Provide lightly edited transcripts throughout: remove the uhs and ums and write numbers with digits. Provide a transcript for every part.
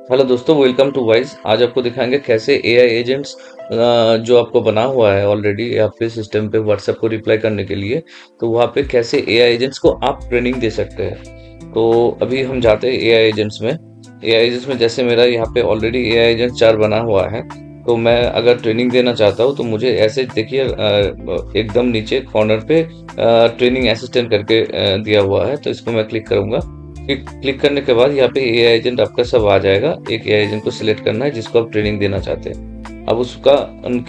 Hello दोस्तों, welcome to wise. आज आपको दिखाएंगे कैसे एआई एजेंट्स जो आपको बना हुआ है ऑलरेडी आपके सिस्टम पे व्हाट्सएप को रिप्लाई करने के लिए, तो वहाँ पे कैसे एआई एजेंट्स को आप ट्रेनिंग दे सकते हैं। तो अभी हम जाते हैं एआई एजेंट्स में। एआई एजेंट्स में जैसे मेरा यहाँ पे ऑलरेडी एआई एजेंट 4 बना हुआ है। तो मैं अगर ट्रेनिंग देना चाहता हूँ तो मुझे ऐसे देखिए एकदम नीचे कॉर्नर पे ट्रेनिंग असिस्टेंट करके दिया हुआ है। तो इसको मैं क्लिक करूंगा। क्लिक करने के बाद यहाँ पे एआई एजेंट आपका सब आ जाएगा। एक एआई एजेंट को सिलेक्ट करना है जिसको आप ट्रेनिंग देना चाहते हैं। अब उसका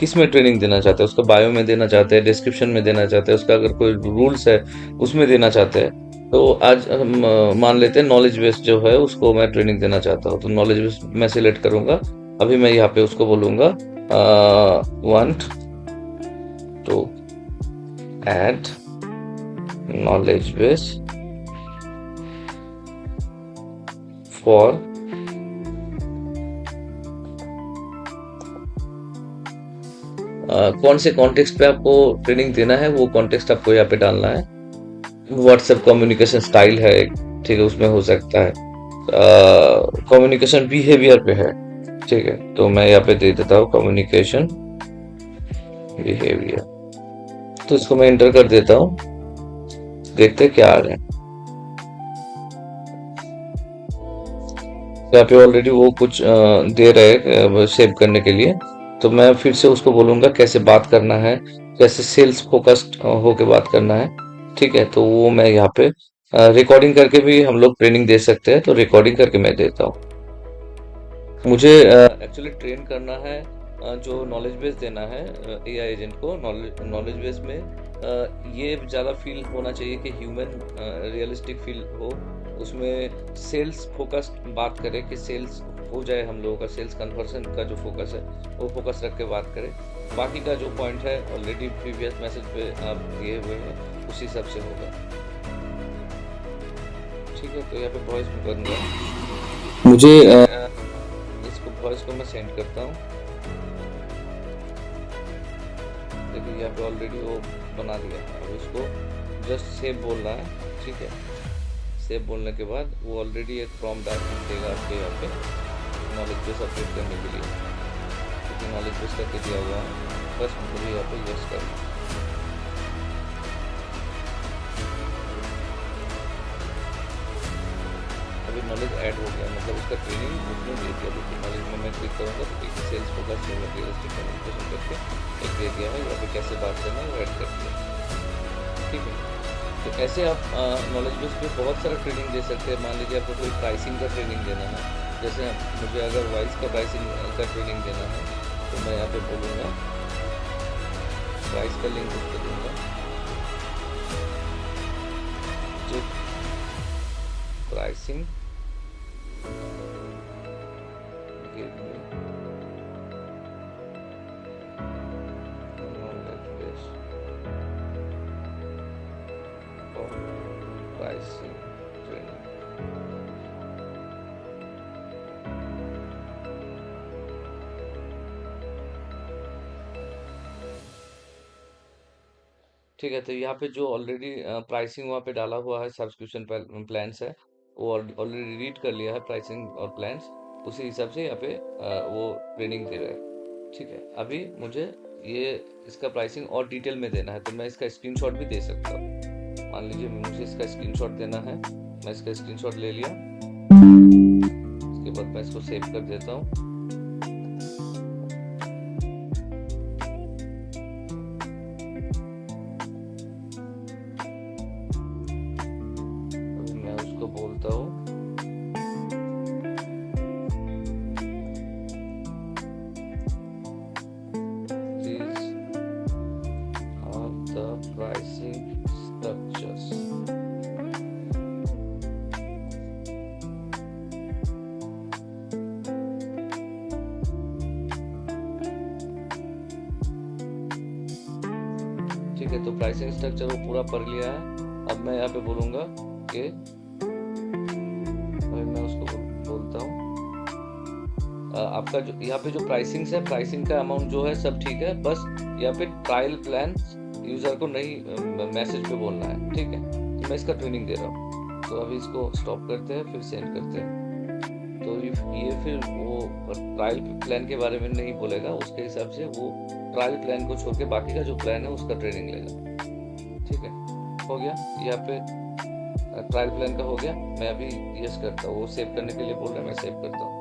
किस में ट्रेनिंग देना चाहते हैं, उसका बायो में देना चाहते हैं, डिस्क्रिप्शन में देना चाहते हैं, उसका अगर कोई रूल्स है उसमें देना चाहते हैं। तो आज हम मान लेते हैं नॉलेज बेस्ड जो है उसको मैं ट्रेनिंग देना चाहता हूँ। तो नॉलेज बेस्ड मैं सिलेक्ट करूंगा। अभी मैं यहाँ पे उसको बोलूंगा want to add knowledge base for कौन से कॉन्टेक्स्ट पे आपको ट्रेनिंग देना है, वो कॉन्टेक्स्ट आपको यहाँ पे डालना है। व्हाट्सएप कम्युनिकेशन स्टाइल है एक, ठीक है, उसमें हो सकता है। कम्युनिकेशन बिहेवियर पे है, ठीक है। तो मैं यहाँ पे दे देता हूँ कम्युनिकेशन बिहेवियर। तो इसको मैं इंटर कर देता हूँ, देखते हैं क्या आ रहा है। यहाँ पे ऑलरेडी वो कुछ दे रहे हैं सेव करने के लिए। तो मैं फिर से उसको बोलूंगा कैसे बात करना है, कैसे सेल्स फोकस्ड होके बात करना है, ठीक है। तो वो मैं यहाँ पे रिकॉर्डिंग करके भी हम लोग ट्रेनिंग दे सकते हैं। तो रिकॉर्डिंग करके मैं देता हूँ। मुझे एक्चुअली ट्रेन करना है, जो नॉलेज बेस देना है एआई एजेंट को। नॉलेज बेस में ये ज़्यादा फील होना चाहिए कि ह्यूमन रियलिस्टिक फील हो। उसमें सेल्स फोकस्ड बात करें कि सेल्स हो जाए, हम लोगों का सेल्स कन्वर्जन का जो फोकस है वो फोकस रख के बात करें। बाकी का जो पॉइंट है ऑलरेडी प्रीवियस मैसेज पे आप दिए हुए हैं, उसी हिसाब से होगा, ठीक है। तो यहाँ पे वॉइस में करूँगा। मुझे इसको वॉइस को मैं सेंड करता हूँ। देखिए यहाँ पे ऑलरेडी वो बना दिया है। अब इसको जस्ट सेव बोलना है, ठीक है। सेव बोलने के बाद वो ऑलरेडी एक प्रॉम्प्ट देगा आपके यहाँ पे नॉलेज बेस अपडेट करने के लिए, क्योंकि नॉलेज बेस करके दिया हुआ है। बस मुझे यहाँ पे यस करना है। अभी नॉलेज ऐड हो गया, मतलब उसका ट्रेनिंग उसने दे दिया। देखिए नॉलेज में मैं क्लिक करूँगा तो एक सेल्स फोकस रियलिस्टिक कम्युनिकेशन करके एक दे दिया है। यहाँ पे कैसे बात करना है वो ऐड कर दिया, ठीक है। तो ऐसे आप नॉलेज बेस पे बहुत सारा ट्रेनिंग दे सकते हैं। मान लीजिए आपको कोई प्राइसिंग का ट्रेनिंग देना है, जैसे मुझे अगर वॉइस का प्राइसिंग का ट्रेनिंग देना है तो मैं यहाँ पे बोलूँगा प्राइस का लिंक उसको दूंगा, जो pricing give me knowledge base for pricing training। ठीक है। तो यहाँ पे जो ऑलरेडी प्राइसिंग वहाँ पे डाला हुआ है, सब्सक्रिप्शन प्लान्स है, वो ऑलरेडी रीड कर लिया है प्राइसिंग और प्लान्स। उसी हिसाब से यहाँ पे वो ट्रेनिंग दे रहा है, ठीक है। अभी मुझे ये इसका प्राइसिंग और डिटेल में देना है, तो मैं इसका स्क्रीनशॉट भी दे सकता हूँ। मान लीजिए मुझे इसका स्क्रीनशॉट देना है, मैं इसका स्क्रीनशॉट ले लिया। उसके बाद मैं इसको सेव कर देता हूँ। अभी मैं उसको बोलता हूँ these are the pricing structures। ठीक है। तो प्राइसिंग स्ट्रक्चर वो पूरा पढ़ लिया है। अब मैं यहाँ पे बोलूँगा कि अभी मैं उसको बोलता हूँ आपका जो यहाँ पे जो प्राइसिंग है, प्राइसिंग का अमाउंट जो है सब ठीक है, बस यहाँ पे ट्रायल प्लान यूज़र को नहीं मैसेज पे बोलना है, ठीक है। तो मैं इसका ट्रेनिंग दे रहा हूँ। तो अभी इसको स्टॉप करते हैं, फिर सेंड करते हैं। तो ये फिर वो ट्रायल प्लान के बारे में नहीं बोलेगा, उसके हिसाब से वो ट्रायल प्लान को छोड़ के बाकी का जो प्लान है उसका ट्रेनिंग लेगा। ठीक है, हो गया यहाँ पे ट्रायल प्लान का हो गया। मैं अभी यस करता हूँ, वो सेव करने के लिए बोल रहा है, मैं सेव करता हूँ।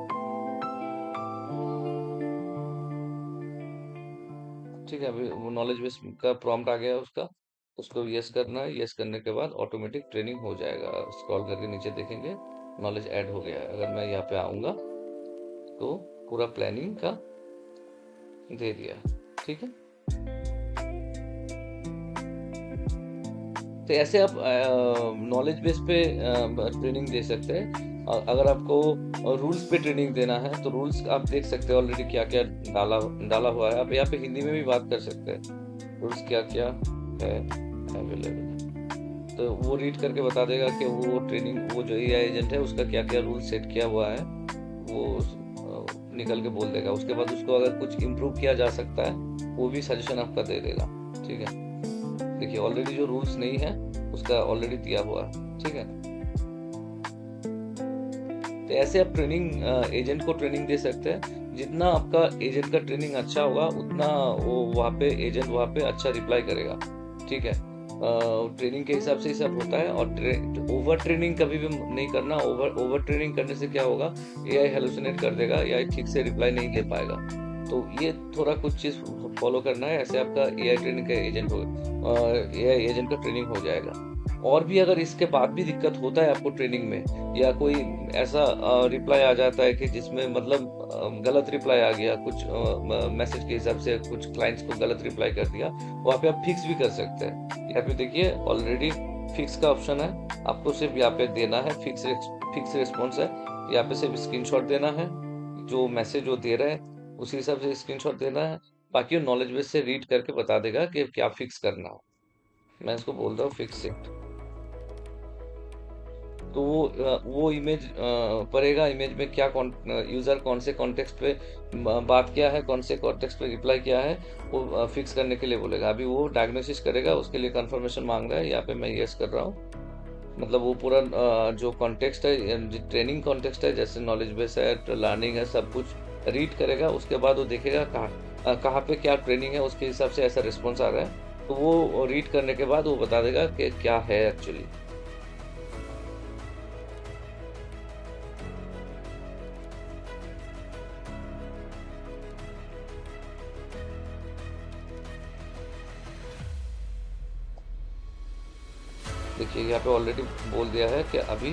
ठीक है, अभी वो नॉलेज बेस का प्रॉम्प्ट आ गया है उसका, उसको यस करना है। यस करने के बाद ऑटोमेटिक ट्रेनिंग हो जाएगा। स्क्रॉल करके नीचे देखेंगे, नॉलेज ऐड हो गया है। अगर मैं यहाँ पे आऊँगा तो पूरा प्लानिंग का दे दिया है। ठीक है, तो ऐसे आप नॉलेज बेस पे ट्रेनिंग दे सकते हैं। अगर आपको रूल्स पे ट्रेनिंग देना है तो रूल्स आप देख सकते हैं ऑलरेडी क्या क्या डाला डाला हुआ है। आप यहाँ पे हिंदी में भी बात कर सकते हैं, रूल्स क्या क्या है अवेलेबल, तो वो रीड करके बता देगा कि वो ट्रेनिंग, वो जो एआई एजेंट है उसका क्या क्या रूल सेट किया हुआ है, वो निकल के बोल देगा। उसके बाद उसको अगर कुछ इम्प्रूव किया जा सकता है वो भी सजेशन आपका दे देगा। ठीक है, देखिए ऑलरेडी जो रूल्स नहीं है उसका ऑलरेडी दिया हुआ है। ठीक है, तो ऐसे आप ट्रेनिंग एजेंट को ट्रेनिंग दे सकते हैं। जितना आपका एजेंट का ट्रेनिंग अच्छा होगा उतना वो वहाँ पे एजेंट वहाँ पे अच्छा रिप्लाई करेगा। ठीक है, ट्रेनिंग के हिसाब से ही सब होता है। और ओवर ट्रेनिंग कभी भी नहीं करना। ओवर ट्रेनिंग करने से क्या होगा, एआई हेलुसिनेट कर देगा, एआई ठीक से रिप्लाई नहीं दे पाएगा। तो ये थोड़ा कुछ चीज़ फॉलो करना है, ऐसे आपका एआई ट्रेनिंग का एजेंट हो, एआई एजेंट का ट्रेनिंग हो जाएगा। और भी अगर इसके बाद भी दिक्कत होता है आपको ट्रेनिंग में, या कोई ऐसा रिप्लाई आ जाता है कि जिसमें मतलब गलत रिप्लाई आ गया, कुछ मैसेज के हिसाब से कुछ क्लाइंट्स को गलत रिप्लाई कर दिया, वहाँ पे आप फिक्स भी कर सकते हैं। यहाँ पे देखिए ऑलरेडी फिक्स का ऑप्शन है, आपको सिर्फ यहाँ पे देना है फिक्स रिस्पॉन्स है। यहाँ पे सिर्फ स्क्रीनशॉट देना है, जो मैसेज वो दे रहे हैं उसी हिसाब से स्क्रीनशॉट देना है। बाकी वो नॉलेज बेस से रीड करके बता देगा कि क्या फिक्स करना है। मैं इसको बोल रहा हूँ फिक्स इट। तो वो इमेज पढ़ेगा, इमेज में क्या यूज़र कौन से कॉन्टेक्स्ट पे बात किया है, कौन से कॉन्टेक्स्ट पे रिप्लाई किया है, वो फिक्स करने के लिए बोलेगा। अभी वो डायग्नोसिस करेगा, उसके लिए कंफर्मेशन मांग रहा है। यहाँ पे मैं यस कर रहा हूँ। मतलब वो पूरा जो कॉन्टेक्स्ट है, ट्रेनिंग कॉन्टेक्स्ट है, जैसे नॉलेज बेस है, लर्निंग है, सब कुछ रीड करेगा। उसके बाद वो देखेगा कहाँ पे क्या ट्रेनिंग है, उसके हिसाब से ऐसा रिस्पॉन्स आ रहा है। तो वो रीड करने के बाद वो बता देगा कि क्या है एक्चुअली। देखिए यहाँ पे ऑलरेडी बोल दिया है कि अभी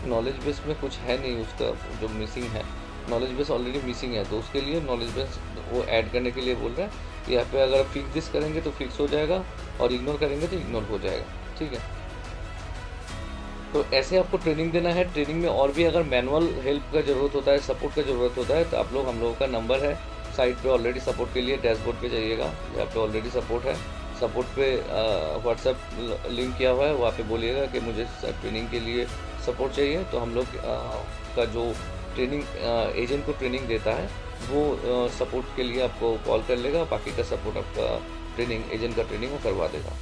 नॉलेज बेस में कुछ है नहीं, उसका जो मिसिंग है, नॉलेज बेस ऑलरेडी मिसिंग है। तो उसके लिए नॉलेज बेस वो ऐड करने के लिए बोल रहा है। यहाँ पे अगर फिक्स दिस करेंगे तो फिक्स हो जाएगा, और इग्नोर करेंगे तो इग्नोर हो जाएगा। ठीक है, तो ऐसे आपको ट्रेनिंग देना है। ट्रेनिंग में और भी अगर मैनुअल हेल्प का ज़रूरत होता है, सपोर्ट का ज़रूरत होता है, तो आप लोग, हम लोगों का नंबर है साइट पे ऑलरेडी सपोर्ट के लिए, डैशबोर्ड पे जाइएगा, यहाँ पे ऑलरेडी सपोर्ट है। सपोर्ट पे व्हाट्सएप लिंक किया हुआ है, वहाँ पे बोलिएगा कि मुझे ट्रेनिंग के लिए सपोर्ट चाहिए। तो हम लोग का जो ट्रेनिंग एजेंट को ट्रेनिंग देता है वो सपोर्ट के लिए आपको कॉल कर लेगा। बाकी का सपोर्ट आपका ट्रेनिंग एजेंट का ट्रेनिंग वो करवा देगा।